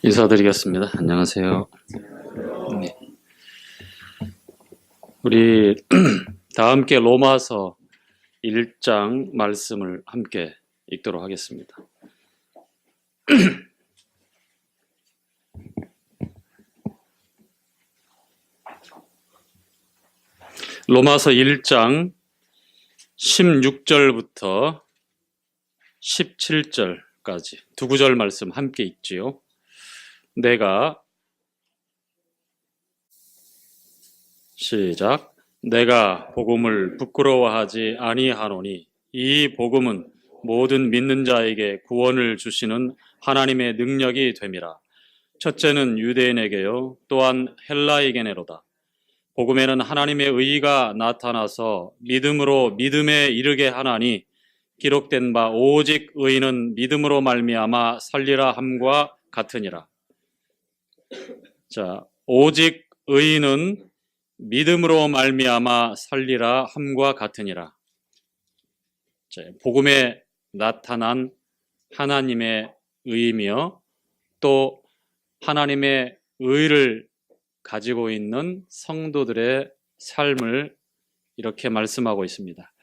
인사드리겠습니다. 안녕하세요. 네. 우리 다 함께 로마서 1장 말씀을 함께 읽도록 하겠습니다. 로마서 1장 16절부터 17절까지 두 구절 말씀 함께 읽지요. 시작. 내가 복음을 부끄러워하지 아니하노니 이 복음은 모든 믿는 자에게 구원을 주시는 하나님의 능력이 됨이라. 첫째는 유대인에게요 또한 헬라에게네로다. 복음에는 하나님의 의가 나타나서 믿음으로 믿음에 이르게 하나니 기록된 바 오직 의인은 믿음으로 말미암아 살리라 함과 같으니라. 자, 오직 의인은 믿음으로 말미암아 살리라 함과 같으니라. 자, 복음에 나타난 하나님의 의이며 또 하나님의 의를 가지고 있는 성도들의 삶을 이렇게 말씀하고 있습니다.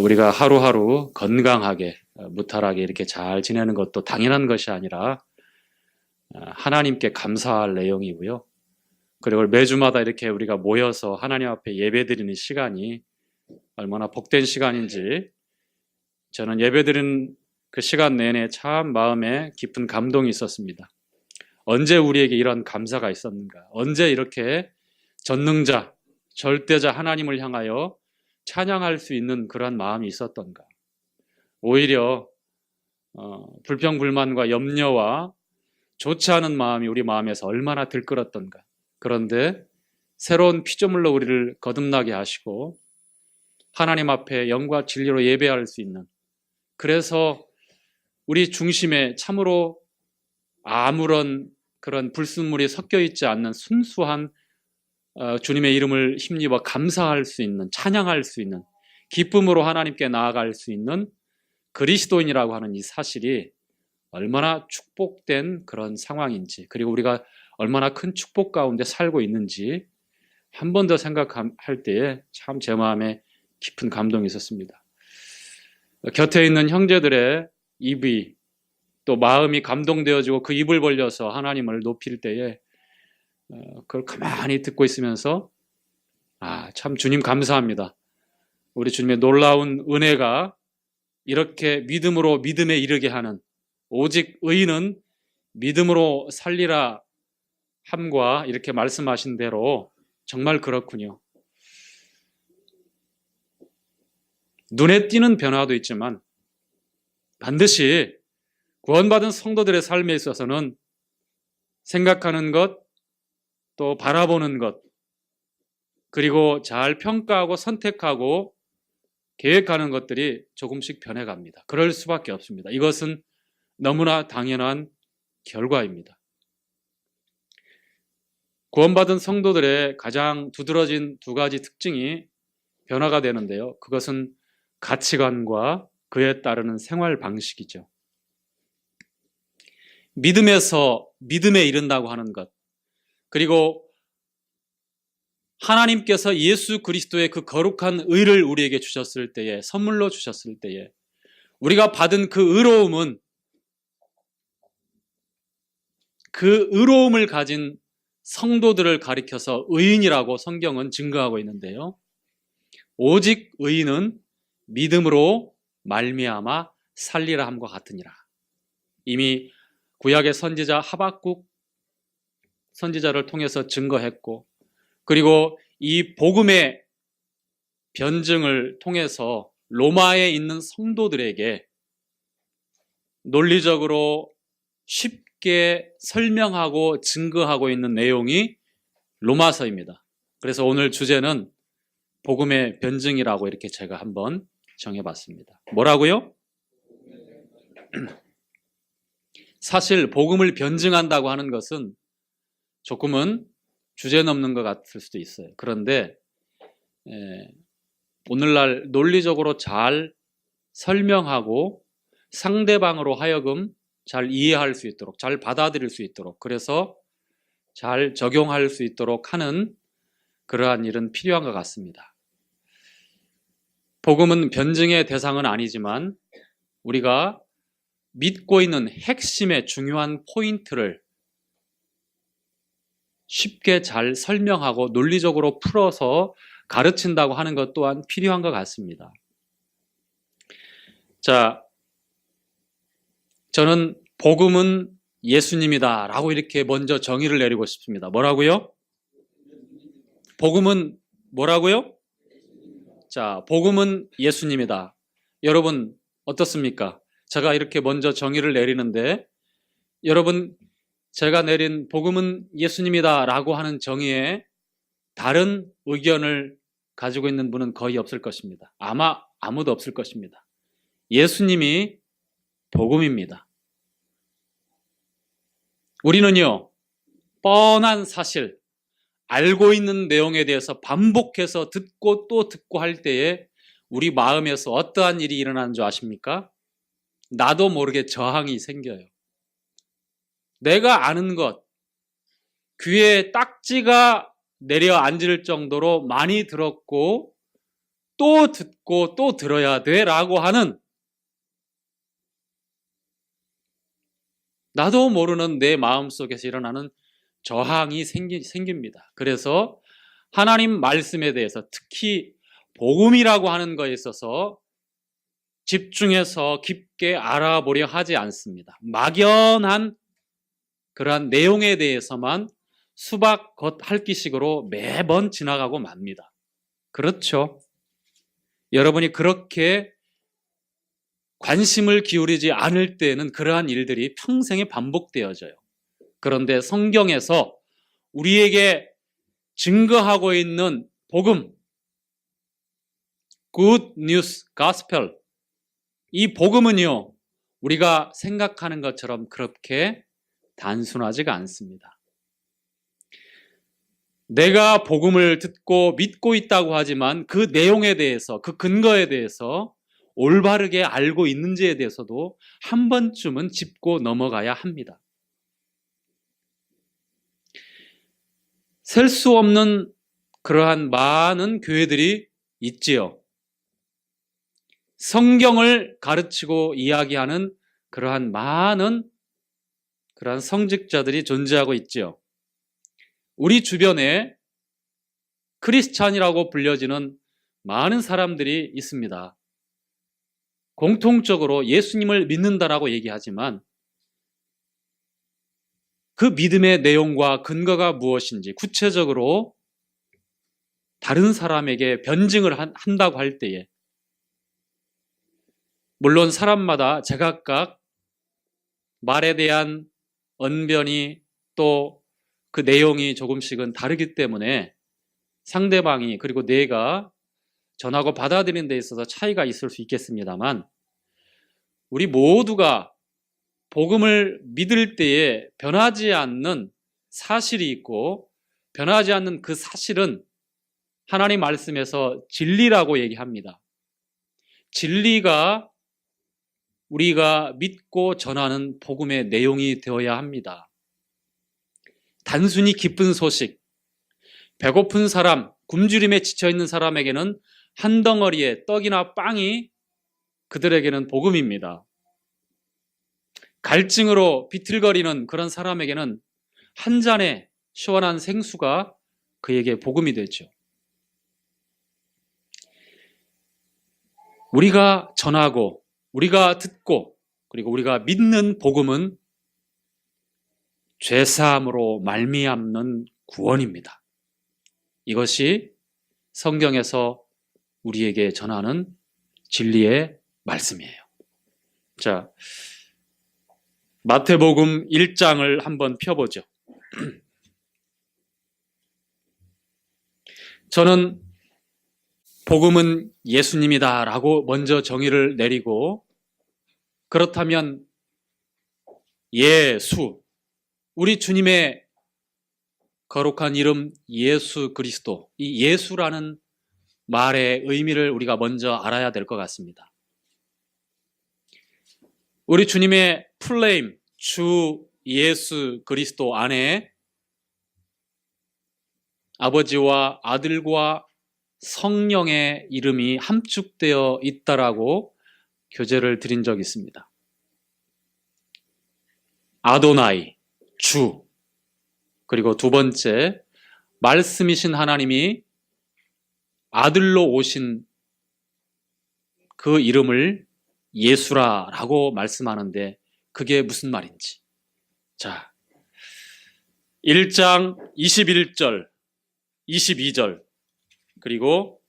우리가 하루하루 건강하게 무탈하게 이렇게 잘 지내는 것도 당연한 것이 아니라 하나님께 감사할 내용이고요. 그리고 매주마다 이렇게 우리가 모여서 하나님 앞에 예배드리는 시간이 얼마나 복된 시간인지 저는 예배드리는 그 시간 내내 참 마음에 깊은 감동이 있었습니다. 언제 우리에게 이런 감사가 있었는가? 언제 이렇게 전능자, 절대자 하나님을 향하여 찬양할 수 있는 그런 마음이 있었던가? 오히려 불평불만과 염려와 좋지 않은 마음이 우리 마음에서 얼마나 들끓었던가? 그런데 새로운 피조물로 우리를 거듭나게 하시고 하나님 앞에 영과 진리로 예배할 수 있는, 그래서 우리 중심에 참으로 아무런 그런 불순물이 섞여 있지 않는 순수한 주님의 이름을 힘입어 감사할 수 있는, 찬양할 수 있는, 기쁨으로 하나님께 나아갈 수 있는 그리스도인이라고 하는 이 사실이 얼마나 축복된 그런 상황인지, 그리고 우리가 얼마나 큰 축복 가운데 살고 있는지 한 번 더 생각할 때에 참 제 마음에 깊은 감동이 있었습니다. 곁에 있는 형제들의 입이 또 마음이 감동되어지고 그 입을 벌려서 하나님을 높일 때에 그걸 가만히 듣고 있으면서 참 주님 감사합니다. 우리 주님의 놀라운 은혜가 이렇게 믿음으로 믿음에 이르게 하는, 오직 의인은 믿음으로 살리라 함과 이렇게 말씀하신 대로 정말 그렇군요. 눈에 띄는 변화도 있지만 반드시 구원받은 성도들의 삶에 있어서는 생각하는 것, 또 바라보는 것, 그리고 잘 평가하고 선택하고 계획하는 것들이 조금씩 변해갑니다. 그럴 수밖에 없습니다. 이것은 너무나 당연한 결과입니다. 구원받은 성도들의 가장 두드러진 두 가지 특징이 변화가 되는데요. 그것은 가치관과 그에 따르는 생활 방식이죠. 믿음에서 믿음에 이른다고 하는 것, 그리고 하나님께서 예수 그리스도의 그 거룩한 의를 우리에게 주셨을 때에, 선물로 주셨을 때에 우리가 받은 그 의로움은, 그 의로움을 가진 성도들을 가리켜서 의인이라고 성경은 증거하고 있는데요. 오직 의인은 믿음으로 말미암아 살리라 함과 같으니라. 이미 구약의 선지자 하박국 선지자를 통해서 증거했고, 그리고 이 복음의 변증을 통해서 로마에 있는 성도들에게 논리적으로 쉽게 설명하고 증거하고 있는 내용이 로마서입니다. 그래서 오늘 주제는 복음의 변증이라고 이렇게 제가 한번 정해봤습니다. 뭐라고요? 사실 복음을 변증한다고 하는 것은 조금은 주제넘는 것 같을 수도 있어요. 그런데 오늘날 논리적으로 잘 설명하고 상대방으로 하여금 잘 이해할 수 있도록, 잘 받아들일 수 있도록, 그래서 잘 적용할 수 있도록 하는 그러한 일은 필요한 것 같습니다. 복음은 변증의 대상은 아니지만 우리가 믿고 있는 핵심의 중요한 포인트를 쉽게 잘 설명하고 논리적으로 풀어서 가르친다고 하는 것 또한 필요한 것 같습니다. 자, 저는 복음은 예수님이다 라고 이렇게 먼저 정의를 내리고 싶습니다. 뭐라고요? 복음은 뭐라고요? 자, 복음은 예수님이다. 여러분 어떻습니까? 제가 이렇게 먼저 정의를 내리는데 여러분 제가 내린 복음은 예수님이다 라고 하는 정의에 다른 의견을 가지고 있는 분은 거의 없을 것입니다. 아마 아무도 없을 것입니다. 예수님이 복음입니다. 우리는요, 뻔한 사실, 알고 있는 내용에 대해서 반복해서 듣고 또 듣고 할 때에 우리 마음에서 어떠한 일이 일어나는 줄 아십니까? 나도 모르게 저항이 생겨요. 내가 아는 것, 귀에 딱지가 내려앉을 정도로 많이 들었고 또 듣고 또 들어야 돼 라고 하는 나도 모르는 내 마음속에서 일어나는 저항이 생깁니다. 그래서 하나님 말씀에 대해서 특히 복음이라고 하는 것에 있어서 집중해서 깊게 알아보려 하지 않습니다. 막연한 그러한 내용에 대해서만 수박 겉핥기식으로 매번 지나가고 맙니다. 그렇죠? 여러분이 그렇게 관심을 기울이지 않을 때는 그러한 일들이 평생에 반복되어져요. 그런데 성경에서 우리에게 증거하고 있는 복음, Good News Gospel, 이 복음은요, 우리가 생각하는 것처럼 그렇게 단순하지가 않습니다. 내가 복음을 듣고 믿고 있다고 하지만 그 내용에 대해서, 그 근거에 대해서 올바르게 알고 있는지에 대해서도 한 번쯤은 짚고 넘어가야 합니다. 셀 수 없는 그러한 많은 교회들이 있지요. 성경을 가르치고 이야기하는 그러한 많은 그러한 성직자들이 존재하고 있지요. 우리 주변에 크리스찬이라고 불려지는 많은 사람들이 있습니다. 공통적으로 예수님을 믿는다라고 얘기하지만 그 믿음의 내용과 근거가 무엇인지 구체적으로 다른 사람에게 변증을 한다고 할 때에 물론 사람마다 제각각 말에 대한 언변이 또 그 내용이 조금씩은 다르기 때문에 상대방이 그리고 내가 전하고 받아들이는 데 있어서 차이가 있을 수 있겠습니다만 우리 모두가 복음을 믿을 때에 변하지 않는 사실이 있고 변하지 않는 그 사실은 하나님 말씀에서 진리라고 얘기합니다. 진리가 우리가 믿고 전하는 복음의 내용이 되어야 합니다. 단순히 기쁜 소식, 배고픈 사람, 굶주림에 지쳐있는 사람에게는 한 덩어리의 떡이나 빵이 그들에게는 복음입니다. 갈증으로 비틀거리는 그런 사람에게는 한 잔의 시원한 생수가 그에게 복음이 되죠. 우리가 전하고 우리가 듣고 그리고 우리가 믿는 복음은 죄사함으로 말미암는 구원입니다. 이것이 성경에서 우리에게 전하는 진리의 말씀이에요. 자, 마태복음 1장을 한번 펴보죠. 저는 복음은 예수님이다 라고 먼저 정의를 내리고 그렇다면 예수, 우리 주님의 거룩한 이름 예수 그리스도, 이 예수라는 말의 의미를 우리가 먼저 알아야 될 것 같습니다. 우리 주님의 풀네임 주 예수 그리스도 안에 아버지와 아들과 성령의 이름이 함축되어 있다라고 교제를 드린 적이 있습니다. 아도나이, 주. 그리고 두 번째, 말씀이신 하나님이 아들로 오신 그 이름을 예수라라고 말씀하는데 그게 무슨 말인지. 자, 1장 21절, 22절, 그리고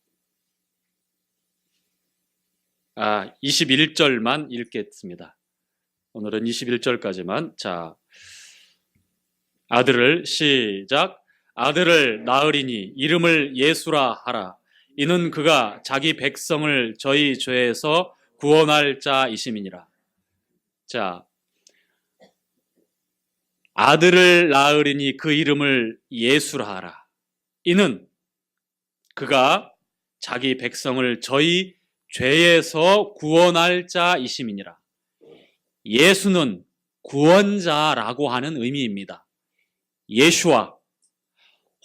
21절만 읽겠습니다. 오늘은 21절까지만. 자, 아들을 시작. 아들을 낳으리니 이름을 예수라 하라. 이는 그가 자기 백성을 저희 죄에서 구원할 자이심이니라. 자, 아들을 낳으리니 그 이름을 예수라 하라. 이는 그가 자기 백성을 저희 죄에서 구원할 자이심이니라. 예수는 구원자라고 하는 의미입니다. 예슈아,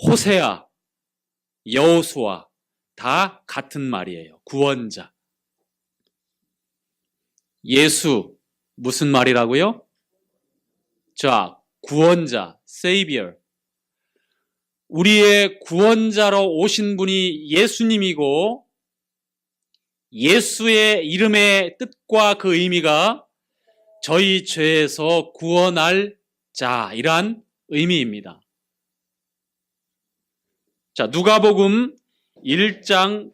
호세아, 여호수아 다 같은 말이에요. 구원자. 예수 무슨 말이라고요? 자, 구원자, Savior. 우리의 구원자로 오신 분이 예수님이고 예수의 이름의 뜻과 그 의미가 저희 죄에서 구원할 자, 이러한 의미입니다. 자, 누가복음 1장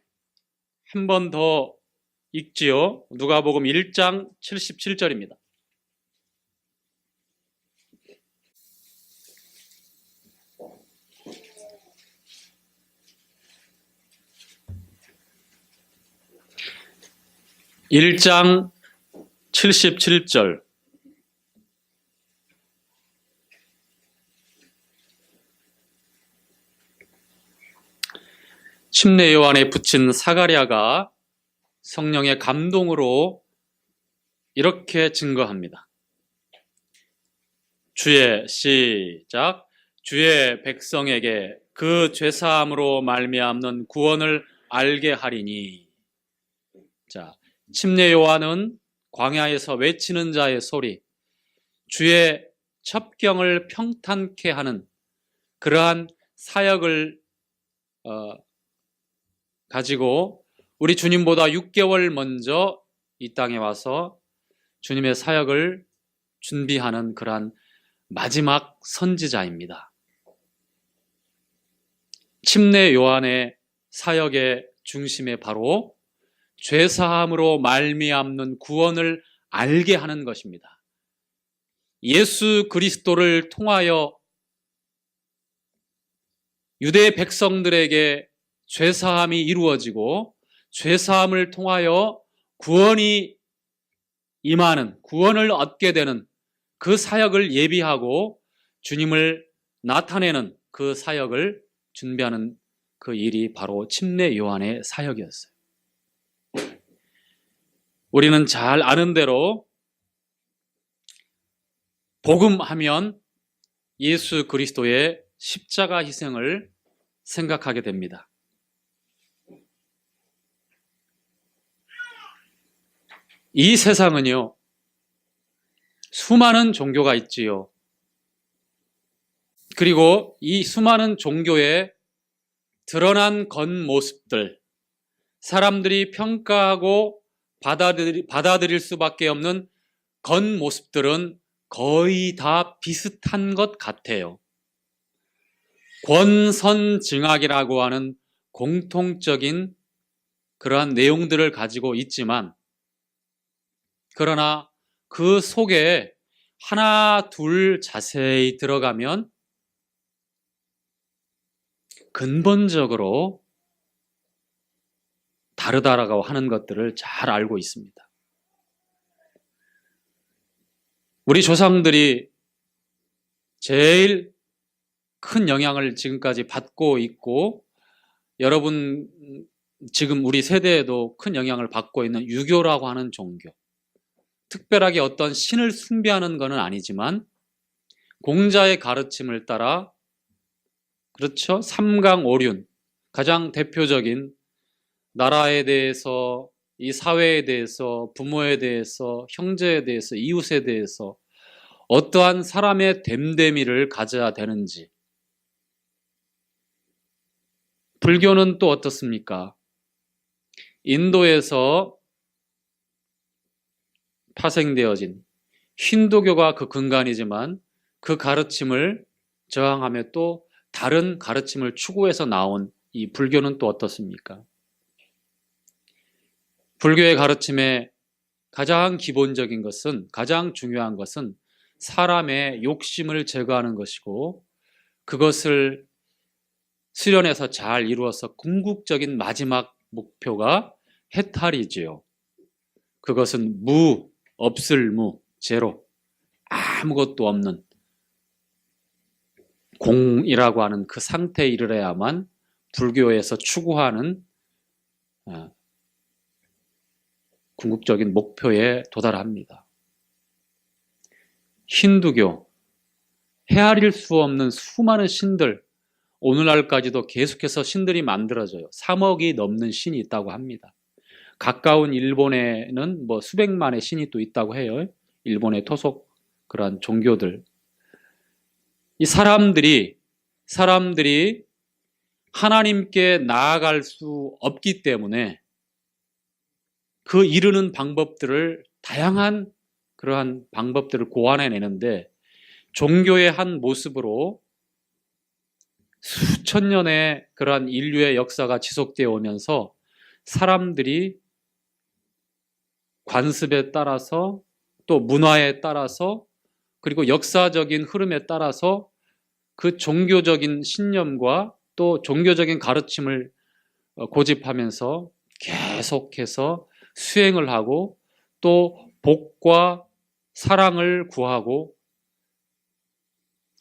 한 번 더 읽지요. 누가복음 1장 77절입니다. (1장 77절) 침례 요한에 붙인 사가랴가 성령의 감동으로 이렇게 증거합니다. 시작. 주의 백성에게 그 죄사함으로 말미암는 구원을 알게 하리니. 자, 침례 요한은 광야에서 외치는 자의 소리, 주의 첩경을 평탄케 하는 그러한 사역을 가지고 우리 주님보다 6개월 먼저 이 땅에 와서 주님의 사역을 준비하는 그러한 마지막 선지자입니다. 침례 요한의 사역의 중심에 바로 죄사함으로 말미암는 구원을 알게 하는 것입니다. 예수 그리스도를 통하여 유대 백성들에게 죄사함이 이루어지고 죄사함을 통하여 구원이 임하는, 구원을 얻게 되는 그 사역을 예비하고 주님을 나타내는 그 사역을 준비하는 그 일이 바로 침례 요한의 사역이었어요. 우리는 잘 아는 대로 복음하면 예수 그리스도의 십자가 희생을 생각하게 됩니다. 이 세상은요, 수많은 종교가 있지요. 그리고 이 수많은 종교의 드러난 겉모습들, 사람들이 평가하고 받아들일 수밖에 없는 겉모습들은 거의 다 비슷한 것 같아요. 권선징악이라고 하는 공통적인 그러한 내용들을 가지고 있지만, 그러나 그 속에 하나 둘 자세히 들어가면 근본적으로 다르다라고 하는 것들을 잘 알고 있습니다. 우리 조상들이 제일 큰 영향을 지금까지 받고 있고, 여러분 지금 우리 세대에도 큰 영향을 받고 있는 유교라고 하는 종교, 특별하게 어떤 신을 숭배하는 것은 아니지만 공자의 가르침을 따라, 그렇죠? 삼강오륜, 가장 대표적인 나라에 대해서, 이 사회에 대해서, 부모에 대해서, 형제에 대해서, 이웃에 대해서 어떠한 사람의 됨됨이를 가져야 되는지. 불교는 또 어떻습니까? 인도에서 파생되어진 힌두교가 그 근간이지만 그 가르침을 저항하며 또 다른 가르침을 추구해서 나온 이 불교는 또 어떻습니까? 불교의 가르침의 가장 기본적인 것은, 가장 중요한 것은 사람의 욕심을 제거하는 것이고, 그것을 수련해서 잘 이루어서 궁극적인 마지막 목표가 해탈이지요. 그것은 무, 없을 무, 제로, 아무것도 없는 공이라고 하는 그 상태에 이르러야만 불교에서 추구하는 궁극적인 목표에 도달합니다. 힌두교, 헤아릴 수 없는 수많은 신들, 오늘날까지도 계속해서 신들이 만들어져요. 3억이 넘는 신이 있다고 합니다. 가까운 일본에는 뭐 수백만의 신이 또 있다고 해요. 일본의 토속 그러한 종교들. 이 사람들이 하나님께 나아갈 수 없기 때문에 그 이르는 방법들을, 다양한 그러한 방법들을 고안해내는데, 종교의 한 모습으로 수천 년의 그러한 인류의 역사가 지속되어 오면서 사람들이 관습에 따라서, 또 문화에 따라서, 그리고 역사적인 흐름에 따라서 그 종교적인 신념과 또 종교적인 가르침을 고집하면서 계속해서 수행을 하고, 또 복과 사랑을 구하고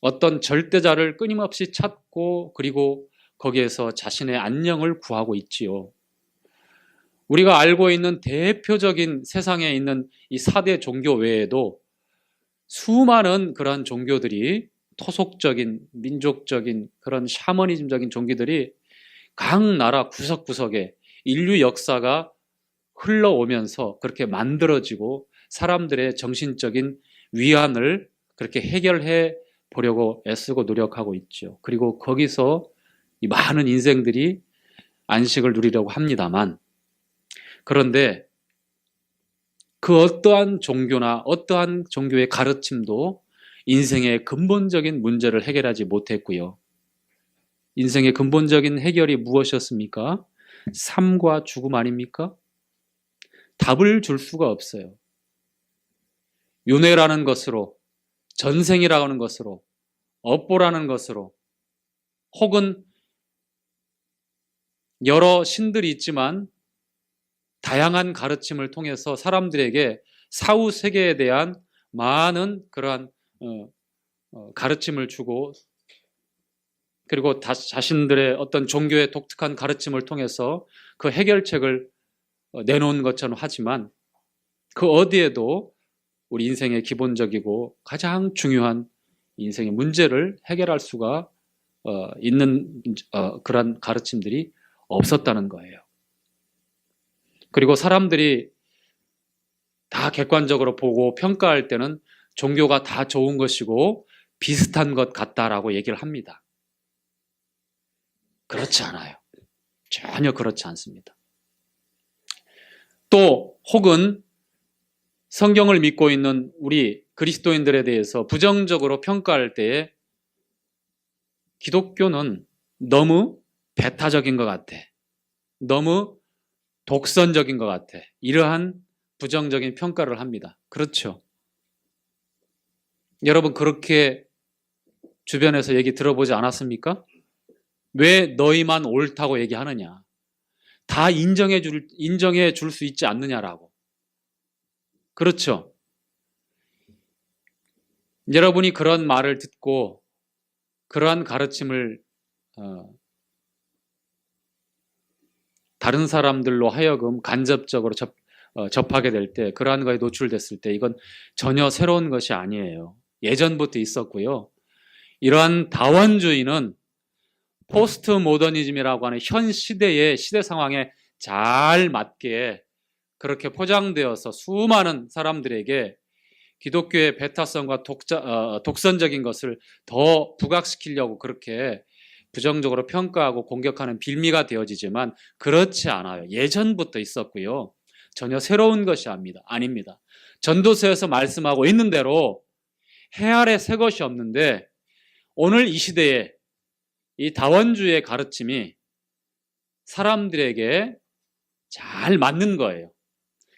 어떤 절대자를 끊임없이 찾고, 그리고 거기에서 자신의 안녕을 구하고 있지요. 우리가 알고 있는 대표적인 세상에 있는 이 4대 종교 외에도 수많은 그런 종교들이, 토속적인, 민족적인 그런 샤머니즘적인 종교들이 각 나라 구석구석에 인류 역사가 흘러오면서 그렇게 만들어지고 사람들의 정신적인 위안을 그렇게 해결해 보려고 애쓰고 노력하고 있죠. 그리고 거기서 이 많은 인생들이 안식을 누리려고 합니다만, 그런데 그 어떠한 종교나 어떠한 종교의 가르침도 인생의 근본적인 문제를 해결하지 못했고요. 인생의 근본적인 해결이 무엇이었습니까? 삶과 죽음 아닙니까? 답을 줄 수가 없어요. 윤회라는 것으로, 전생이라고 하는 것으로, 업보라는 것으로, 혹은 여러 신들이 있지만 다양한 가르침을 통해서 사람들에게 사후 세계에 대한 많은 그러한 가르침을 주고, 그리고 자신들의 어떤 종교의 독특한 가르침을 통해서 그 해결책을 내놓은 것처럼 하지만, 그 어디에도 우리 인생의 기본적이고 가장 중요한 인생의 문제를 해결할 수가 있는 그런 가르침들이 없었다는 거예요. 그리고 사람들이 다 객관적으로 보고 평가할 때는 종교가 다 좋은 것이고 비슷한 것 같다라고 얘기를 합니다. 그렇지 않아요. 전혀 그렇지 않습니다. 또 혹은 성경을 믿고 있는 우리 그리스도인들에 대해서 부정적으로 평가할 때에 기독교는 너무 배타적인 것 같아, 너무 독선적인 것 같아, 이러한 부정적인 평가를 합니다. 그렇죠. 여러분 그렇게 주변에서 얘기 들어보지 않았습니까? 왜 너희만 옳다고 얘기하느냐, 다 인정해 줄 수 있지 않느냐라고. 그렇죠. 여러분이 그런 말을 듣고 그러한 가르침을 다른 사람들로 하여금 간접적으로 접하게 될 때, 그러한 거에 노출됐을 때 이건 전혀 새로운 것이 아니에요. 예전부터 있었고요. 이러한 다원주의는 포스트 모더니즘이라고 하는 현 시대의 시대 상황에 잘 맞게 그렇게 포장되어서 수많은 사람들에게 기독교의 배타성과 독선적인 것을 더 부각시키려고 그렇게 부정적으로 평가하고 공격하는 빌미가 되어지지만 그렇지 않아요. 예전부터 있었고요. 전혀 새로운 것이 아닙니다. 전도서에서 말씀하고 있는 대로 해 아래 새 것이 없는데 오늘 이 시대에 이 다원주의의 가르침이 사람들에게 잘 맞는 거예요.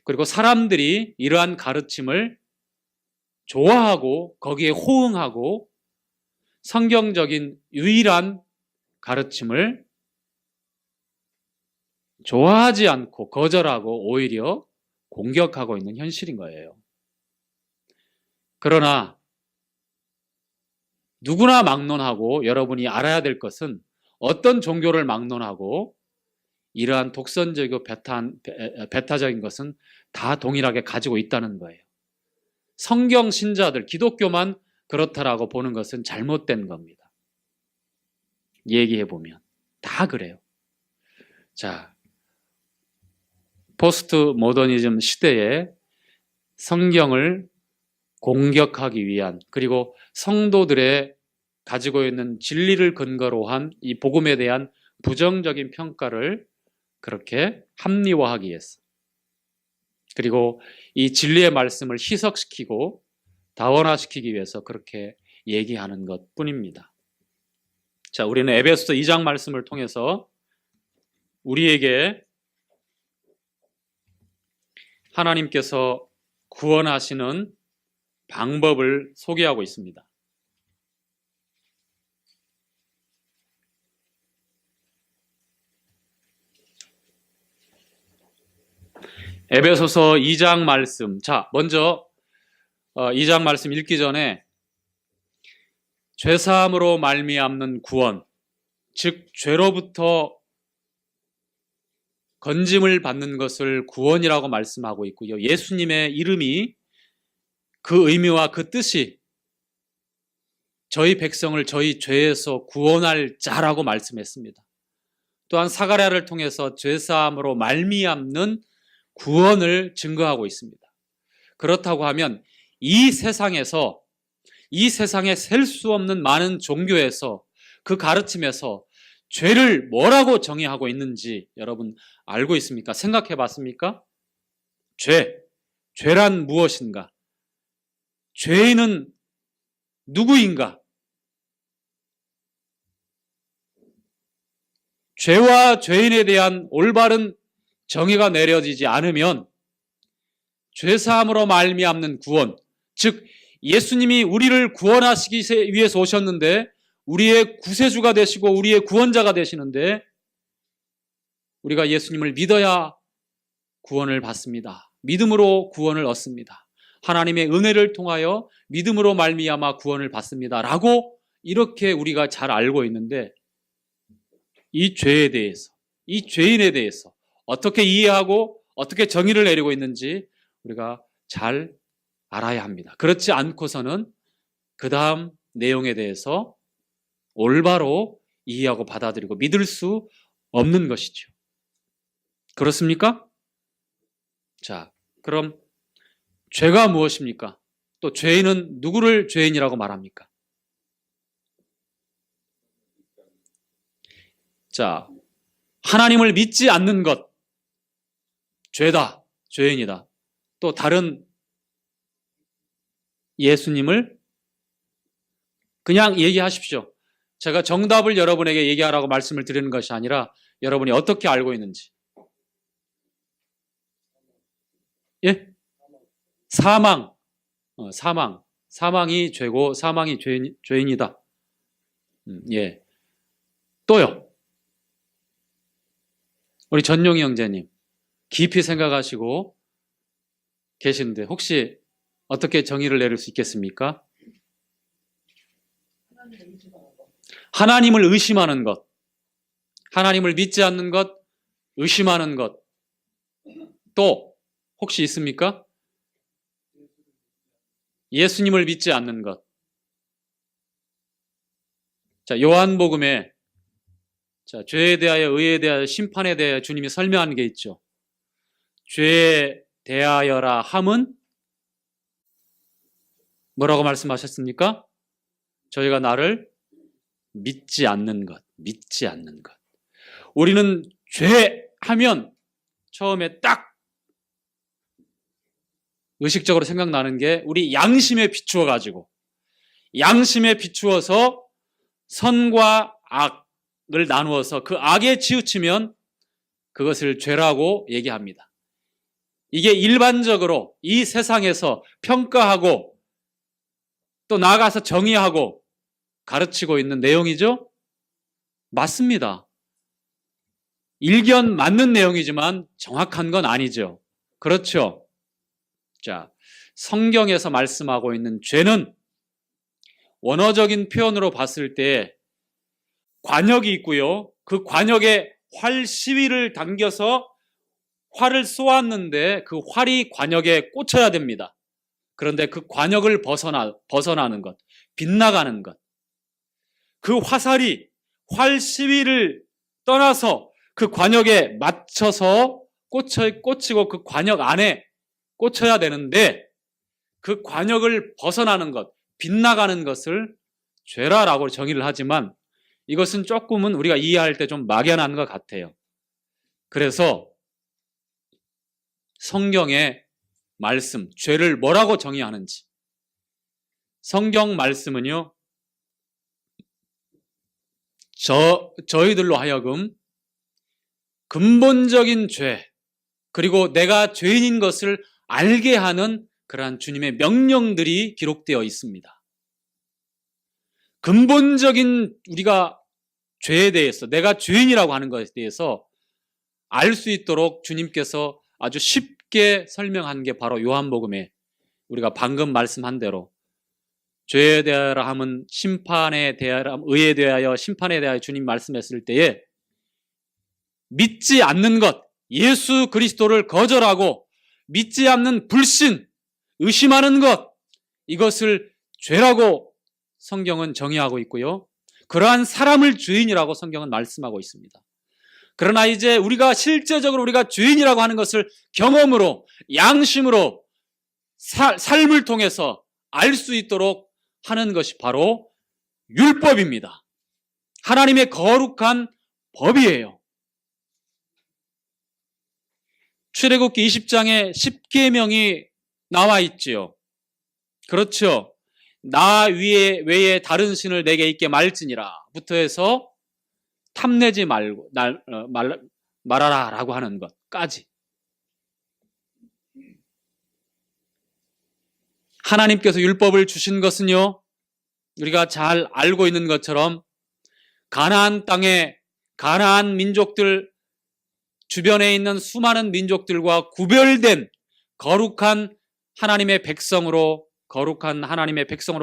그리고 사람들이 이러한 가르침을 좋아하고 거기에 호응하고 성경적인 유일한 가르침을 좋아하지 않고 거절하고 오히려 공격하고 있는 현실인 거예요. 그러나 누구나 막론하고 여러분이 알아야 될 것은 어떤 종교를 막론하고 이러한 독선적이고 배타적인 것은 다 동일하게 가지고 있다는 거예요. 성경 신자들, 기독교만 그렇다라고 보는 것은 잘못된 겁니다. 얘기해 보면 다 그래요. 자, 포스트 모더니즘 시대에 성경을 공격하기 위한, 그리고 성도들의 가지고 있는 진리를 근거로 한 이 복음에 대한 부정적인 평가를 그렇게 합리화하기 위해서, 그리고 이 진리의 말씀을 희석시키고 다원화시키기 위해서 그렇게 얘기하는 것뿐입니다. 자, 우리는 에베소서 2장 말씀을 통해서 우리에게 하나님께서 구원하시는 방법을 소개하고 있습니다. 에베소서 2장 말씀. 자, 먼저 2장 말씀 읽기 전에 죄사함으로 말미암는 구원, 즉 죄로부터 건짐을 받는 것을 구원이라고 말씀하고 있고요. 예수님의 이름이 그 의미와 그 뜻이 저희 백성을 저희 죄에서 구원할 자라고 말씀했습니다. 또한 사가랴를 통해서 죄사함으로 말미암는 구원을 증거하고 있습니다. 그렇다고 하면 이 세상에 셀 수 없는 많은 종교에서 그 가르침에서 죄를 뭐라고 정의하고 있는지 여러분 알고 있습니까? 생각해 봤습니까? 죄란 무엇인가? 죄인은 누구인가? 죄와 죄인에 대한 올바른 정의가 내려지지 않으면 죄사함으로 말미암는 구원, 즉 예수님이 우리를 구원하시기 위해서 오셨는데 우리의 구세주가 되시고 우리의 구원자가 되시는데 우리가 예수님을 믿어야 구원을 받습니다. 믿음으로 구원을 얻습니다. 하나님의 은혜를 통하여 믿음으로 말미암아 구원을 받습니다. 라고 이렇게 우리가 잘 알고 있는데 이 죄에 대해서, 이 죄인에 대해서 어떻게 이해하고 어떻게 정의를 내리고 있는지 우리가 잘 알아야 합니다. 그렇지 않고서는 그 다음 내용에 대해서 올바로 이해하고 받아들이고 믿을 수 없는 것이죠. 그렇습니까? 자, 그럼 죄가 무엇입니까? 또 죄인은 누구를 죄인이라고 말합니까? 자, 하나님을 믿지 않는 것, 죄다, 죄인이다. 또 다른 예수님을 그냥 얘기하십시오. 제가 정답을 여러분에게 얘기하라고 말씀을 드리는 것이 아니라 여러분이 어떻게 알고 있는지. 예? 사망이 죄고 사망이 죄인이다. 예. 또요. 우리 전용희 형제님 깊이 생각하시고 계시는데 혹시 어떻게 정의를 내릴 수 있겠습니까? 하나님을 의심하는 것, 하나님을 믿지 않는 것, 의심하는 것, 또 혹시 있습니까? 예수님을 믿지 않는 것. 자, 요한복음에 죄에 대하여, 의에 대하여, 심판에 대하여 주님이 설명한 게 있죠. 죄에 대하여라 함은 뭐라고 말씀하셨습니까? 저희가 나를 믿지 않는 것, 믿지 않는 것. 우리는 죄 하면 처음에 딱 의식적으로 생각나는 게 우리 양심에 비추어 가지고, 양심에 비추어서 선과 악을 나누어서 그 악에 치우치면 그것을 죄라고 얘기합니다. 이게 일반적으로 이 세상에서 평가하고 또 나아가서 정의하고 가르치고 있는 내용이죠? 맞습니다. 일견 맞는 내용이지만 정확한 건 아니죠. 그렇죠? 자, 성경에서 말씀하고 있는 죄는 원어적인 표현으로 봤을 때 관역이 있고요. 그 관역에 활 시위를 당겨서 활을 쏘았는데 그 활이 관역에 꽂혀야 됩니다. 그런데 그 관역을 벗어나는 것, 빗나가는 것. 그 화살이 활 시위를 떠나서 그 관역에 맞춰서 꽂히고 그 관역 안에 꽂혀야 되는데 그 관역을 벗어나는 것, 빗나가는 것을 죄라라고 정의를 하지만 이것은 조금은 우리가 이해할 때 좀 막연한 것 같아요. 그래서 성경의 말씀, 죄를 뭐라고 정의하는지. 성경 말씀은요, 저희들로 하여금 근본적인 죄, 그리고 내가 죄인인 것을 알게 하는 그러한 주님의 명령들이 기록되어 있습니다. 근본적인 우리가 죄에 대해서, 내가 죄인이라고 하는 것에 대해서 알 수 있도록 주님께서 아주 쉽게 설명한 게 바로 요한복음에 우리가 방금 말씀한 대로 죄에 대하여 하면 심판에 대하여, 의에 대하여, 심판에 대하여 주님 말씀했을 때에 믿지 않는 것, 예수 그리스도를 거절하고 믿지 않는 불신, 의심하는 것, 이것을 죄라고 성경은 정의하고 있고요. 그러한 사람을 죄인이라고 성경은 말씀하고 있습니다. 그러나 이제 우리가 실제적으로 우리가 죄인이라고 하는 것을 경험으로, 양심으로, 삶을 통해서 알 수 있도록 하는 것이 바로 율법입니다. 하나님의 거룩한 법이에요. 출애굽기 20장에 10계명이 나와 있지요. 그렇죠. 나 외에 다른 신을 내게 있게 말지니라 부터 해서 탐내지 말아라 라고 하는 것까지. 하나님께서 율법을 주신 것은요, 우리가 잘 알고 있는 것처럼 가나안 땅에 가나안 민족들, 주변에 있는 수많은 민족들과 구별된 거룩한 하나님의 백성으로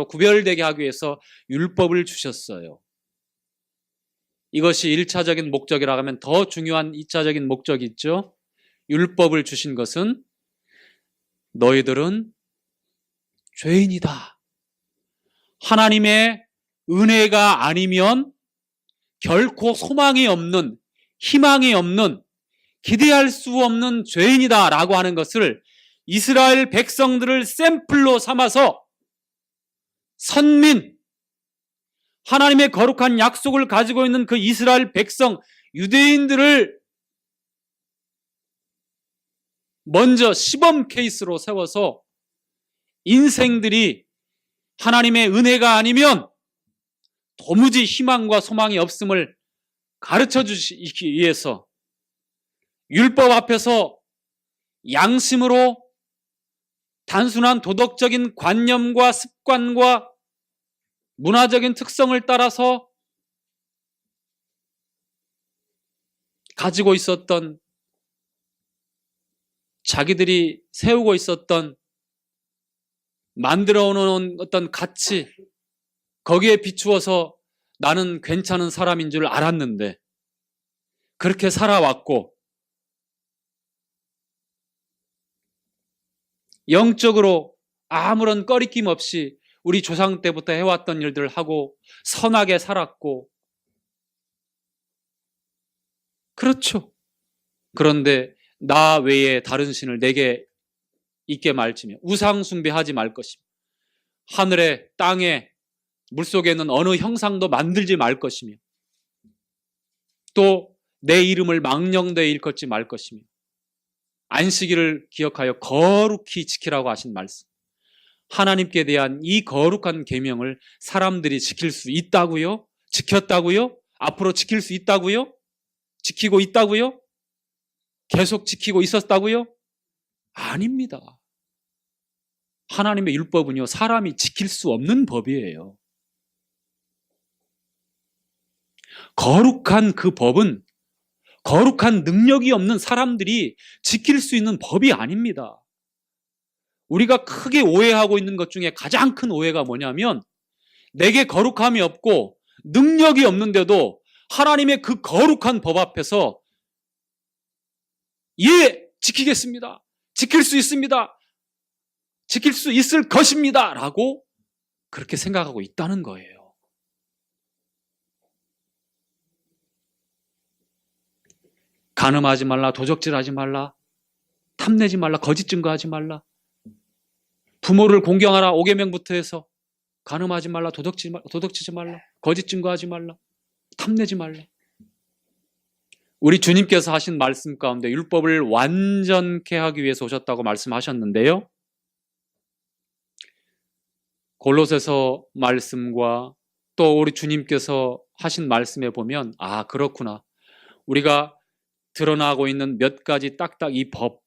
구별되게 하기 위해서 율법을 주셨어요. 이것이 1차적인 목적이라고 하면 더 중요한 2차적인 목적이 있죠. 율법을 주신 것은 너희들은 죄인이다. 하나님의 은혜가 아니면 결코 소망이 없는, 희망이 없는, 기대할 수 없는 죄인이다 라고 하는 것을 이스라엘 백성들을 샘플로 삼아서 선민, 하나님의 거룩한 약속을 가지고 있는 그 이스라엘 백성, 유대인들을 먼저 시범 케이스로 세워서 인생들이 하나님의 은혜가 아니면 도무지 희망과 소망이 없음을 가르쳐 주시기 위해서 율법 앞에서 양심으로 단순한 도덕적인 관념과 습관과 문화적인 특성을 따라서 가지고 있었던, 자기들이 세우고 있었던, 만들어 놓은 어떤 가치, 거기에 비추어서 나는 괜찮은 사람인 줄 알았는데 그렇게 살아왔고 영적으로 아무런 꺼리낌 없이 우리 조상 때부터 해왔던 일들을 하고 선하게 살았고, 그렇죠. 그런데 나 외에 다른 신을 내게 있게 말지며 우상 숭배하지 말 것이며 하늘에 땅에 물속에 있는 어느 형상도 만들지 말 것이며 또 내 이름을 망령되이 일컫지 말 것이며 안식일을 기억하여 거룩히 지키라고 하신 말씀. 하나님께 대한 이 거룩한 계명을 사람들이 지킬 수 있다고요? 지켰다고요? 앞으로 지킬 수 있다고요? 지키고 있다고요? 계속 지키고 있었다고요? 아닙니다. 하나님의 율법은요, 사람이 지킬 수 없는 법이에요. 거룩한 그 법은 거룩한 능력이 없는 사람들이 지킬 수 있는 법이 아닙니다. 우리가 크게 오해하고 있는 것 중에 가장 큰 오해가 뭐냐면 내게 거룩함이 없고 능력이 없는데도 하나님의 그 거룩한 법 앞에서 예, 지키겠습니다. 지킬 수 있습니다. 지킬 수 있을 것입니다. 라고 그렇게 생각하고 있다는 거예요. 간음하지 말라, 도적질하지 말라, 탐내지 말라, 거짓 증거하지 말라, 부모를 공경하라 5계명부터 해서 간음하지 말라, 도덕치지 말라, 거짓 증거하지 말라, 탐내지 말라. 우리 주님께서 하신 말씀 가운데 율법을 완전케 하기 위해서 오셨다고 말씀하셨는데요. 골로새서 말씀과 또 우리 주님께서 하신 말씀에 보면 아, 그렇구나. 우리가 드러나고 있는 몇 가지 딱딱 이 법.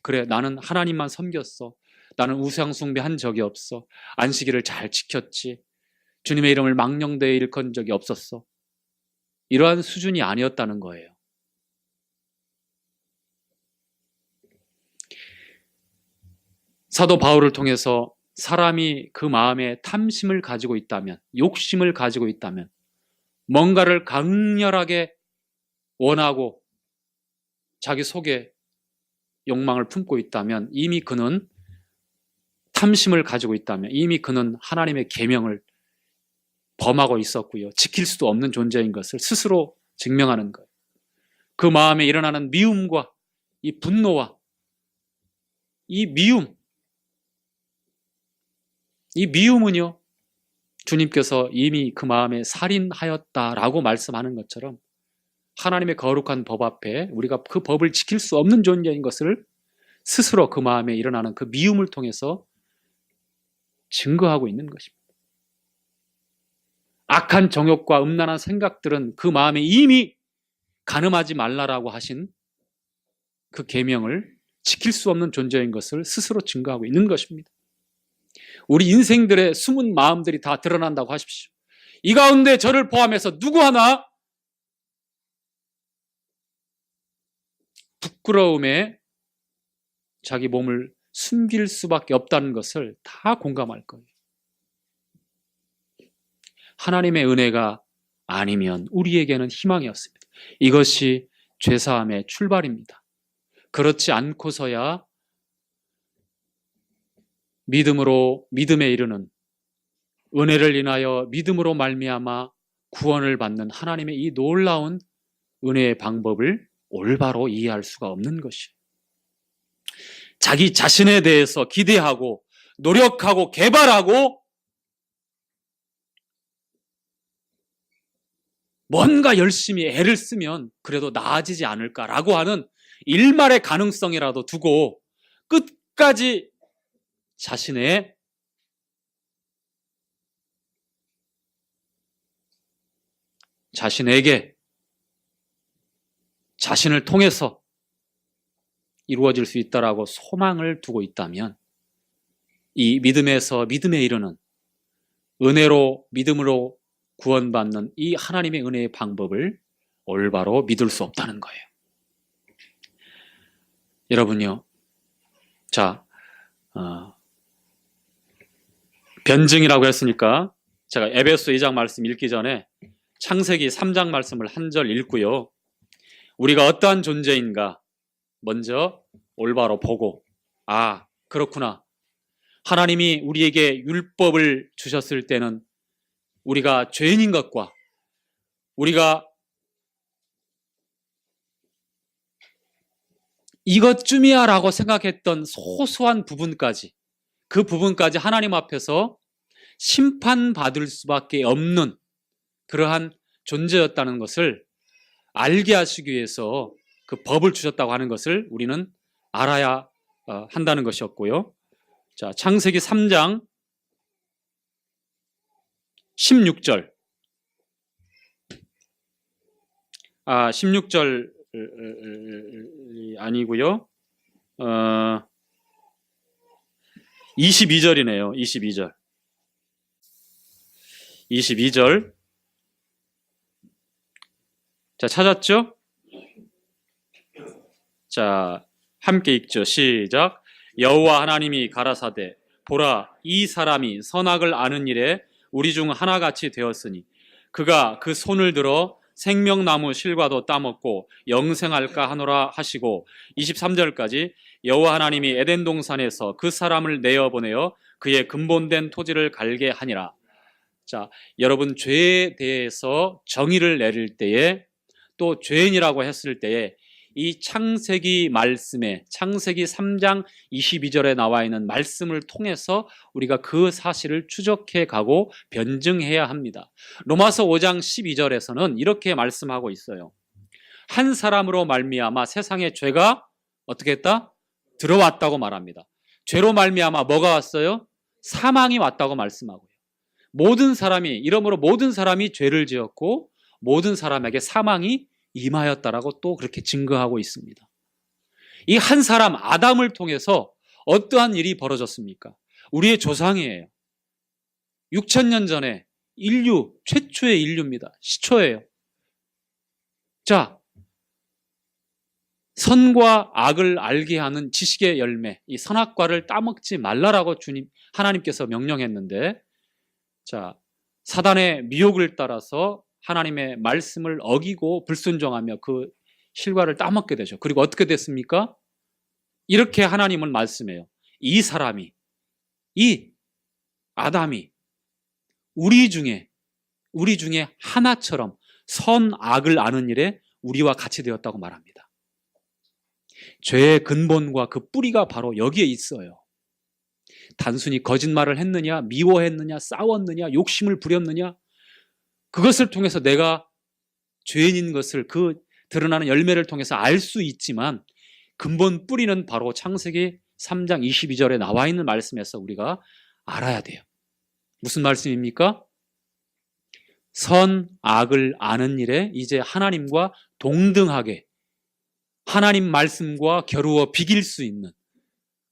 그래, 나는 하나님만 섬겼어. 나는 우상 숭배한 적이 없어. 안식일을 잘 지켰지. 주님의 이름을 망령되이 일컫은 적이 없었어. 이러한 수준이 아니었다는 거예요. 사도 바울을 통해서 사람이 그 마음에 탐심을 가지고 있다면, 욕심을 가지고 있다면, 뭔가를 강렬하게 원하고 자기 속에 욕망을 품고 있다면 이미 그는 탐심을 가지고 있다면 이미 그는 하나님의 계명을 범하고 있었고요. 지킬 수도 없는 존재인 것을 스스로 증명하는 거예요. 그 마음에 일어나는 미움과 이 분노와 이 미움은요, 주님께서 이미 그 마음에 살인하였다라고 말씀하는 것처럼 하나님의 거룩한 법 앞에 우리가 그 법을 지킬 수 없는 존재인 것을 스스로 그 마음에 일어나는 그 미움을 통해서 증거하고 있는 것입니다. 악한 정욕과 음란한 생각들은 그 마음에 이미 간음하지 말라라고 하신 그 계명을 지킬 수 없는 존재인 것을 스스로 증거하고 있는 것입니다. 우리 인생들의 숨은 마음들이 다 드러난다고 하십시오. 이 가운데 저를 포함해서 누구 하나 부끄러움에 자기 몸을 숨길 수밖에 없다는 것을 다 공감할 거예요. 하나님의 은혜가 아니면 우리에게는 희망이 없습니다. 이것이 죄사함의 출발입니다. 그렇지 않고서야 믿음에 이르는 은혜를 인하여 믿음으로 말미암아 구원을 받는 하나님의 이 놀라운 은혜의 방법을 올바로 이해할 수가 없는 것이에요. 자기 자신에 대해서 기대하고 노력하고 개발하고 뭔가 열심히 애를 쓰면 그래도 나아지지 않을까라고 하는 일말의 가능성이라도 두고 끝까지 자신에게 자신을 통해서 이루어질 수 있다라고 소망을 두고 있다면 이 믿음에서 믿음에 이르는 은혜로 믿음으로 구원받는 이 하나님의 은혜의 방법을 올바로 믿을 수 없다는 거예요. 여러분요, 자, 변증이라고 했으니까 제가 에베소 2장 말씀 읽기 전에 창세기 3장 말씀을 한 절 읽고요. 우리가 어떠한 존재인가 먼저 올바로 보고, 아, 그렇구나. 하나님이 우리에게 율법을 주셨을 때는 우리가 죄인인 것과 우리가 이것쯤이야 라고 생각했던 소소한 부분까지, 그 부분까지 하나님 앞에서 심판받을 수밖에 없는 그러한 존재였다는 것을 알게 하시기 위해서 그 법을 주셨다고 하는 것을 우리는 알아야 한다는 것이었고요. 자, 창세기 3장 16절. 16절이 아니고요. 22절이네요. 22절. 자, 찾았죠? 자, 함께 읽죠. 시작. 여호와 하나님이 가라사대 보라, 이 사람이 선악을 아는 일에 우리 중 하나같이 되었으니 그가 그 손을 들어 생명나무 실과도 따먹고 영생할까 하노라 하시고, 23절까지 여호와 하나님이 에덴 동산에서 그 사람을 내어보내어 그의 근본된 토지를 갈게 하니라. 자, 여러분, 죄에 대해서 정의를 내릴 때에, 또 죄인이라고 했을 때에 이 창세기 말씀에, 창세기 3장 22절에 나와 있는 말씀을 통해서 우리가 그 사실을 추적해 가고 변증해야 합니다. 로마서 5장 12절에서는 이렇게 말씀하고 있어요. 한 사람으로 말미암아 세상에 죄가 어떻게 했다? 들어왔다고 말합니다. 죄로 말미암아 뭐가 왔어요? 사망이 왔다고 말씀하고요. 이러므로 모든 사람이 죄를 지었고 모든 사람에게 사망이 임하였다라고 또 그렇게 증거하고 있습니다. 이 한 사람 아담을 통해서 어떠한 일이 벌어졌습니까? 우리의 조상이에요. 6,000년 전에 최초의 인류입니다. 시초예요. 자, 선과 악을 알게 하는 지식의 열매, 이 선악과를 따먹지 말라라고 하나님께서 명령했는데, 자, 사단의 미혹을 따라서 하나님의 말씀을 어기고 불순종하며 그 실과를 따먹게 되죠. 그리고 어떻게 됐습니까? 이렇게 하나님은 말씀해요. 이 사람이, 이 아담이 우리 중에 하나처럼 선악을 아는 일에 우리와 같이 되었다고 말합니다. 죄의 근본과 그 뿌리가 바로 여기에 있어요. 단순히 거짓말을 했느냐, 미워했느냐, 싸웠느냐, 욕심을 부렸느냐, 그것을 통해서 내가 죄인인 것을 그 드러나는 열매를 통해서 알 수 있지만, 근본 뿌리는 바로 창세기 3장 22절에 나와 있는 말씀에서 우리가 알아야 돼요. 무슨 말씀입니까? 선악을 아는 일에 이제 하나님과 동등하게 하나님 말씀과 겨루어 비길 수 있는,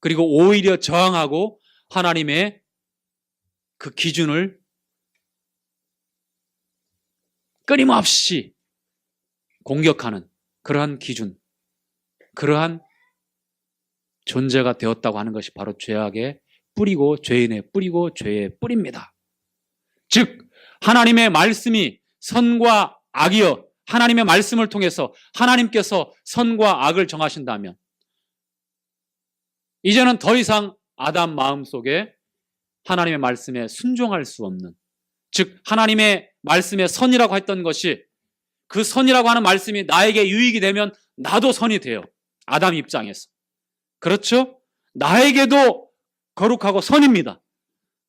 그리고 오히려 저항하고 하나님의 그 기준을 끊임없이 공격하는 그러한 기준, 그러한 존재가 되었다고 하는 것이 바로 죄악의 뿌리고 죄인의 뿌리고 죄의 뿌리입니다. 즉, 하나님의 말씀이 선과 악이여, 하나님의 말씀을 통해서 하나님께서 선과 악을 정하신다면 이제는 더 이상 아담 마음속에 하나님의 말씀에 순종할 수 없는, 즉 하나님의 말씀에 선이라고 했던 것이, 그 선이라고 하는 말씀이 나에게 유익이 되면 나도 선이 돼요. 아담 입장에서. 그렇죠? 나에게도 거룩하고 선입니다.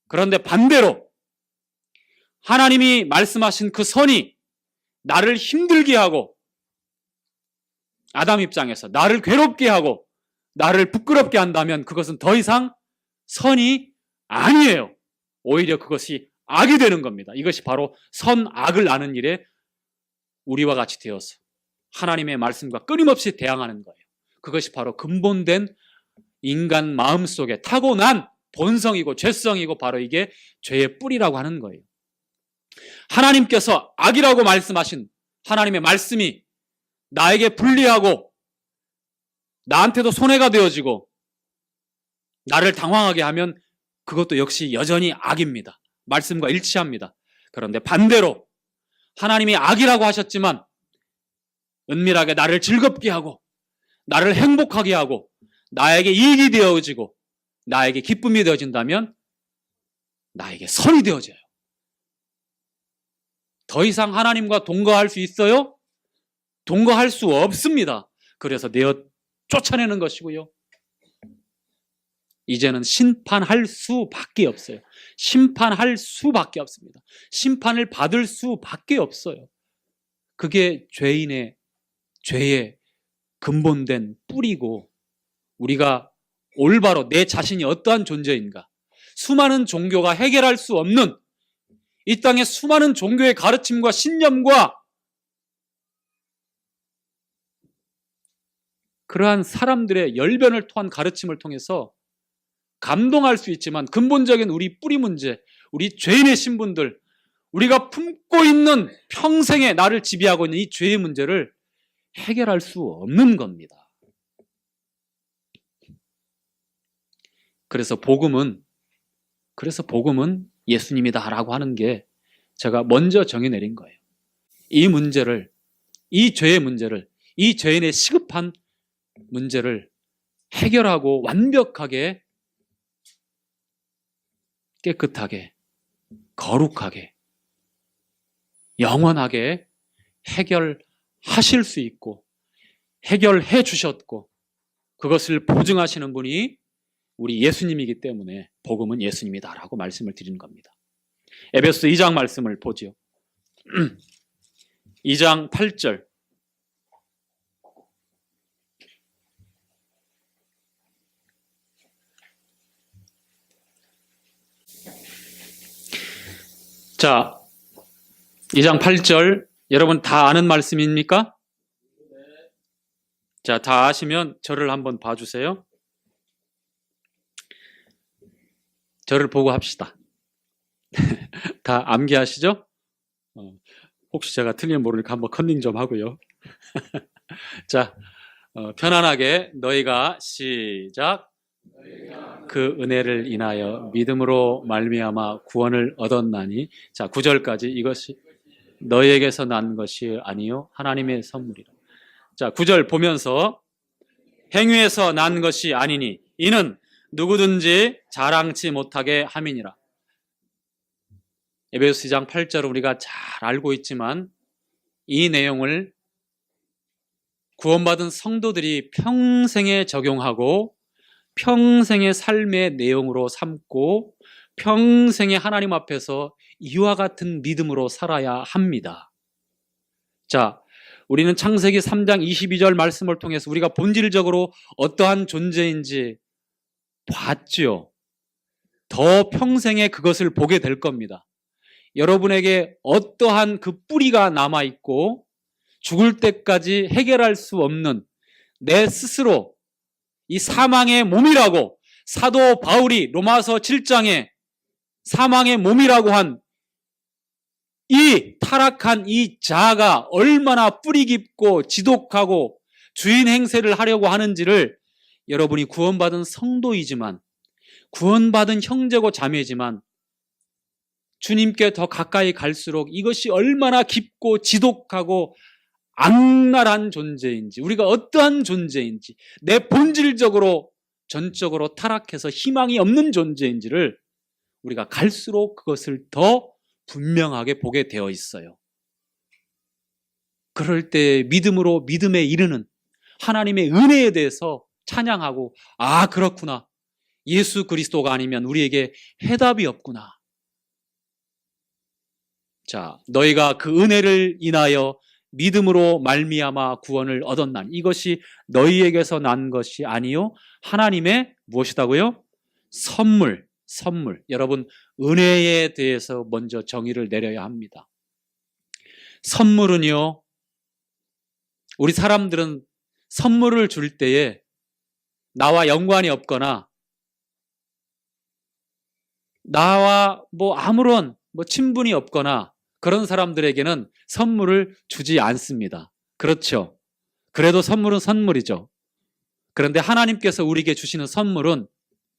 그런데 반대로 하나님이 말씀하신 그 선이 나를 힘들게 하고, 아담 입장에서 나를 괴롭게 하고 나를 부끄럽게 한다면 그것은 더 이상 선이 아니에요. 오히려 그것이 악이 되는 겁니다. 이것이 바로 선악을 아는 일에 우리와 같이 되어서 하나님의 말씀과 끊임없이 대항하는 거예요. 그것이 바로 근본된 인간 마음속에 타고난 본성이고 죄성이고, 바로 이게 죄의 뿌리라고 하는 거예요. 하나님께서 악이라고 말씀하신 하나님의 말씀이 나에게 불리하고 나한테도 손해가 되어지고 나를 당황하게 하면 그것도 역시 여전히 악입니다. 말씀과 일치합니다. 그런데 반대로 하나님이 악이라고 하셨지만 은밀하게 나를 즐겁게 하고 나를 행복하게 하고 나에게 이익이 되어지고 나에게 기쁨이 되어진다면 나에게 선이 되어져요. 더 이상 하나님과 동거할 수 있어요? 동거할 수 없습니다. 그래서 내어 쫓아내는 것이고요. 이제는 심판할 수밖에 없어요. 심판할 수밖에 없습니다. 심판을 받을 수밖에 없어요. 그게 죄의 근본된 뿌리고, 우리가 올바로 내 자신이 어떠한 존재인가, 수많은 종교가 해결할 수 없는 이 땅의 수많은 종교의 가르침과 신념과 그러한 사람들의 열변을 토한 가르침을 통해서 감동할 수 있지만, 근본적인 우리 뿌리 문제, 우리 죄인의 신분들, 우리가 품고 있는 평생에 나를 지배하고 있는 이 죄의 문제를 해결할 수 없는 겁니다. 그래서 복음은 예수님이다라고 하는 게 제가 먼저 정의 내린 거예요. 이 문제를, 이 죄의 문제를, 이 죄인의 시급한 문제를 해결하고 완벽하게, 깨끗하게, 거룩하게, 영원하게 해결하실 수 있고 해결해 주셨고 그것을 보증하시는 분이 우리 예수님이기 때문에 복음은 예수님이다라고 말씀을 드리는 겁니다. 에베소 2장 말씀을 보죠. 2장 8절. 자, 2장 8절 여러분 다 아는 말씀입니까? 자, 다 아시면 저를 한번 봐주세요. 저를 보고 합시다. 다 암기하시죠? 혹시 제가 틀리면 모르니까 한번 컨닝 좀 하고요. 자, 편안하게 너희가 시작. 그 은혜를 인하여 믿음으로 말미암아 구원을 얻었나니. 자, 9절까지. 이것이 너희에게서 난 것이 아니요 하나님의 선물이라. 자, 9절 보면서 행위에서 난 것이 아니니 이는 누구든지 자랑치 못하게 함이니라. 에베소 2장 8절은 우리가 잘 알고 있지만 이 내용을 구원받은 성도들이 평생에 적용하고 평생의 삶의 내용으로 삼고 평생에 하나님 앞에서 이와 같은 믿음으로 살아야 합니다. 자, 우리는 창세기 3장 22절 말씀을 통해서 우리가 본질적으로 어떠한 존재인지 봤죠. 더 평생에 그것을 보게 될 겁니다. 여러분에게 어떠한 그 뿌리가 남아있고 죽을 때까지 해결할 수 없는 내 스스로 이 사망의 몸이라고 사도 바울이 로마서 7장에 사망의 몸이라고 한 이 타락한 이 자아가 얼마나 뿌리 깊고 지독하고 주인 행세를 하려고 하는지를 여러분이 구원받은 성도이지만 구원받은 형제고 자매지만 주님께 더 가까이 갈수록 이것이 얼마나 깊고 지독하고 악랄한 존재인지, 우리가 어떠한 존재인지, 내 본질적으로 전적으로 타락해서 희망이 없는 존재인지를 우리가 갈수록 그것을 더 분명하게 보게 되어 있어요. 그럴 때 믿음으로 믿음에 이르는 하나님의 은혜에 대해서 찬양하고, 아, 그렇구나, 예수 그리스도가 아니면 우리에게 해답이 없구나. 자, 너희가 그 은혜를 인하여 믿음으로 말미암아 구원을 얻었나니 이것이 너희에게서 난 것이 아니요 하나님의 무엇이다고요? 선물. 여러분, 은혜에 대해서 먼저 정의를 내려야 합니다. 선물은요, 우리 사람들은 선물을 줄 때에 나와 연관이 없거나 나와 아무런 친분이 없거나 그런 사람들에게는 선물을 주지 않습니다. 그렇죠? 그래도 선물은 선물이죠. 그런데 하나님께서 우리에게 주시는 선물은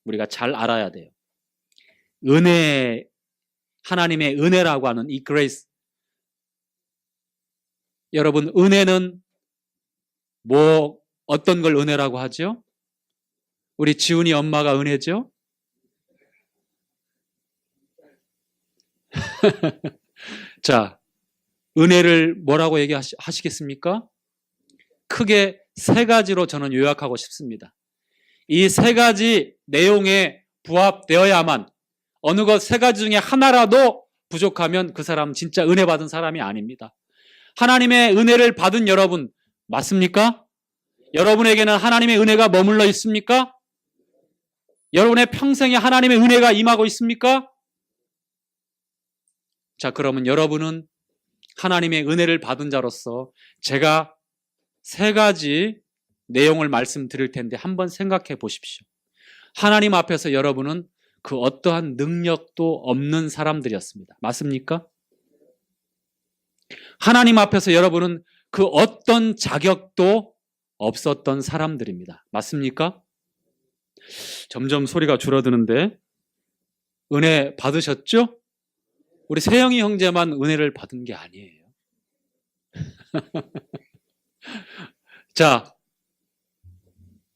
우리가 잘 알아야 돼요. 은혜, 하나님의 은혜라고 하는 이 grace. 여러분, 은혜는 어떤 걸 은혜라고 하죠? 우리 지훈이 엄마가 은혜죠? 자, 은혜를 뭐라고 얘기하시겠습니까? 크게 세 가지로 저는 요약하고 싶습니다. 이 세 가지 내용에 부합되어야만 어느 것 세 가지 중에 하나라도 부족하면 그 사람 진짜 은혜 받은 사람이 아닙니다. 하나님의 은혜를 받은 여러분 맞습니까? 여러분에게는 하나님의 은혜가 머물러 있습니까? 여러분의 평생에 하나님의 은혜가 임하고 있습니까? 자, 그러면 여러분은 하나님의 은혜를 받은 자로서 제가 세 가지 내용을 말씀드릴 텐데 한번 생각해 보십시오. 하나님 앞에서 여러분은 그 어떠한 능력도 없는 사람들이었습니다. 맞습니까? 하나님 앞에서 여러분은 그 어떤 자격도 없었던 사람들입니다. 맞습니까? 점점 소리가 줄어드는데 은혜 받으셨죠? 우리 세영이 형제만 은혜를 받은 게 아니에요. 자,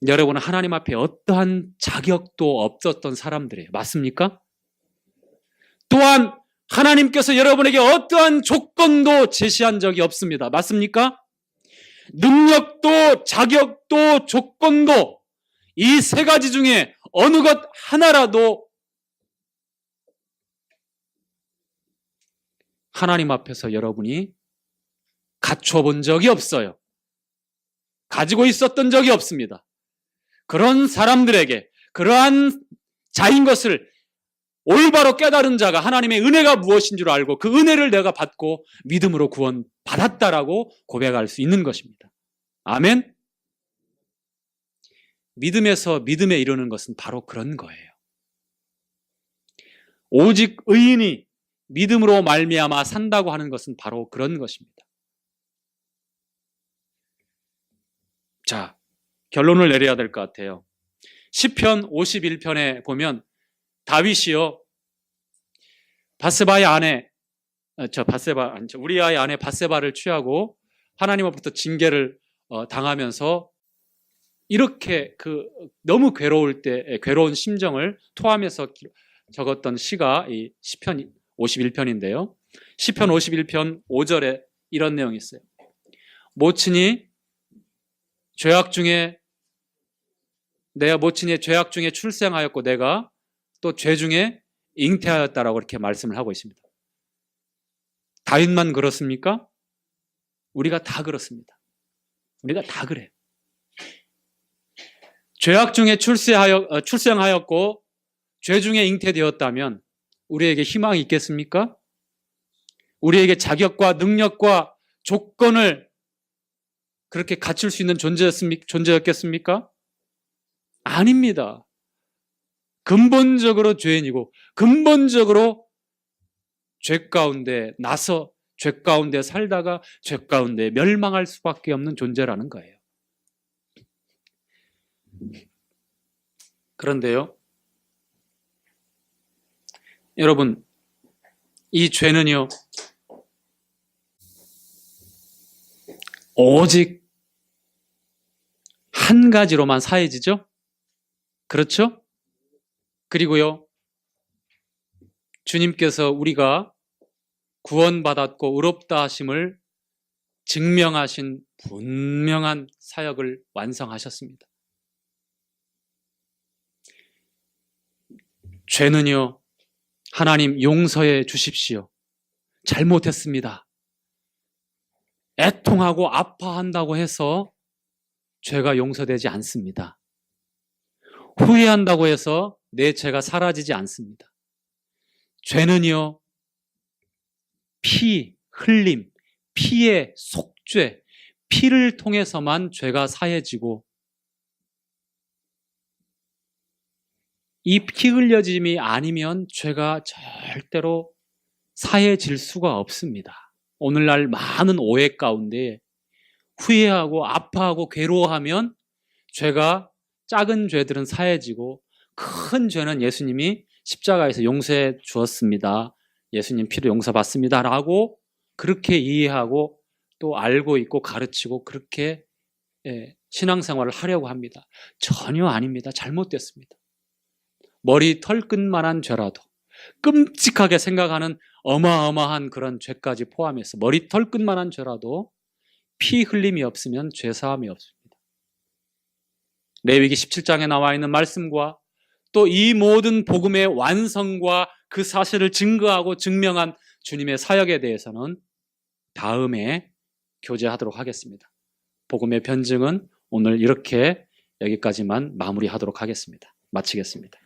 여러분은 하나님 앞에 어떠한 자격도 없었던 사람들이에요. 맞습니까? 또한 하나님께서 여러분에게 어떠한 조건도 제시한 적이 없습니다. 맞습니까? 능력도 자격도 조건도 이 세 가지 중에 어느 것 하나라도 하나님 앞에서 여러분이 갖춰 본 적이 없어요. 가지고 있었던 적이 없습니다. 그런 사람들에게 그러한 자인 것을 올바로 깨달은 자가 하나님의 은혜가 무엇인 줄 알고 그 은혜를 내가 받고 믿음으로 구원 받았다라고 고백할 수 있는 것입니다. 아멘. 믿음에서 믿음에 이르는 것은 바로 그런 거예요. 오직 의인이 믿음으로 말미암아 산다고 하는 것은 바로 그런 것입니다. 자, 결론을 내려야 될 것 같아요. 시편 51편에 보면 다윗이요, 바세바의 아내, 우리아의 아내 바세바를 취하고 하나님으로부터 징계를 당하면서 이렇게 너무 괴로울 때 괴로운 심정을 토하면서 적었던 시가 이 시편 51편인데요. 시편 51편 5절에 이런 내용이 있어요. 모친이 죄악 중에 출생하였고 내가 또 죄 중에 잉태하였다라고 이렇게 말씀을 하고 있습니다. 다윗만 그렇습니까? 우리가 다 그렇습니다. 우리가 다 그래요. 죄악 중에 출생하였고 죄 중에 잉태되었다면 우리에게 희망이 있겠습니까? 우리에게 자격과 능력과 조건을 그렇게 갖출 수 있는 존재였겠습니까? 아닙니다. 근본적으로 죄인이고 근본적으로 죄 가운데 나서 죄 가운데 살다가 죄 가운데 멸망할 수밖에 없는 존재라는 거예요. 그런데요, 여러분, 이 죄는요, 오직 한 가지로만 사해지죠? 그렇죠? 그리고요, 주님께서 우리가 구원받았고 의롭다 하심을 증명하신 분명한 사역을 완성하셨습니다. 죄는요, 하나님 용서해 주십시오. 잘못했습니다. 애통하고 아파한다고 해서 죄가 용서되지 않습니다. 후회한다고 해서 내 죄가 사라지지 않습니다. 죄는요, 피, 흘림, 피의 속죄, 피를 통해서만 죄가 사해지고 이 피 흘려짐이 아니면 죄가 절대로 사해질 수가 없습니다. 오늘날 많은 오해 가운데 후회하고 아파하고 괴로워하면 죄가 작은 죄들은 사해지고 큰 죄는 예수님이 십자가에서 용서해 주었습니다. 예수님 피로 용서받습니다. 라고 그렇게 이해하고 또 알고 있고 가르치고 그렇게 신앙생활을 하려고 합니다. 전혀 아닙니다. 잘못됐습니다. 머리 털끝만한 죄라도 끔찍하게 생각하는 어마어마한 그런 죄까지 포함해서 머리털 끝만한 죄라도 피 흘림이 없으면 죄사함이 없습니다. 레위기 17장에 나와 있는 말씀과 또 이 모든 복음의 완성과 그 사실을 증거하고 증명한 주님의 사역에 대해서는 다음에 교제하도록 하겠습니다. 복음의 변증은 오늘 이렇게 여기까지만 마무리하도록 하겠습니다. 마치겠습니다.